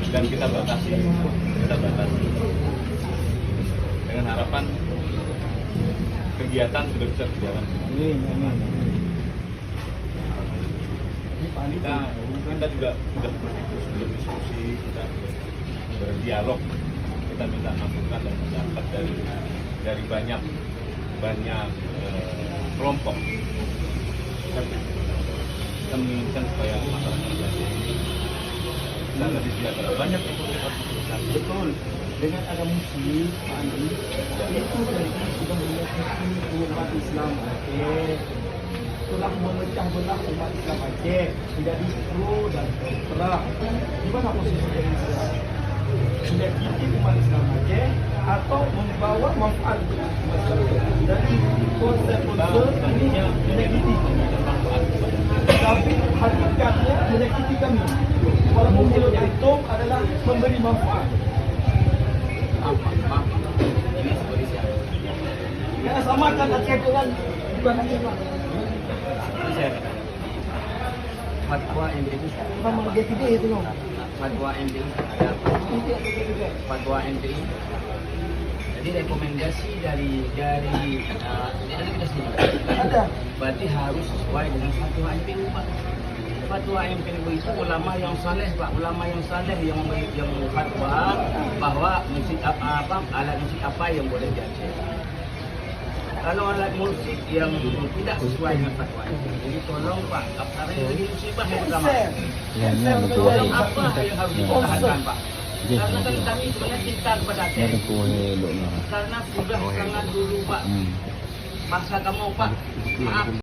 dan kita batasi dengan harapan kegiatan sudah bisa berjalan. Kita juga sudah berdiskusi, kita berdialog, kita minta masukan dan pendapat dari banyak kelompok. Kita menginginkan supaya masyarakat ini bisa lebih sejahtera. Banyak yang Betul. Dengan ada musik, Pak Andi, itu sudah menyakiti umat Islam Aceh. Telah memecah belah umat Islam Aceh menjadi pro dan kontra. Di mana posisi dari Islam? Menyakiti umat Islam Aceh atau membawa manfaat umat Islam Aceh. Jadi konsep-konsep ini menyakiti. Tapi hakikatnya menyakiti kami. Walaupun mulut itu adalah memberi manfaat. Ini seperti siapa? Ya samakan Aceh dengan bukan Aceh Pak. Saya katakan fatwa MPI Sama dia tidak itu loh. fatwa MPI ada fatwa MPI. Jadi rekomendasi dari kita sendiri Ada. berarti harus sesuai dengan fatwa MPI Pak. Fatwa MPI itu ulama yang saleh Pak, ulama yang saleh yang fatwa bahwa musik apa alat musik apa yang boleh diaceh. Kalau alat musik yang tidak sesuai dengan fatwa itu, jadi tolong Pak, karena ini lagi musibah yang pertama. Tolong apa yang harus dipertahankan Pak? Karena kan kami sebenarnya cinta kepada Aceh. Karena sudah sangat dulu Pak. Bangsa kamu Pak, maaf.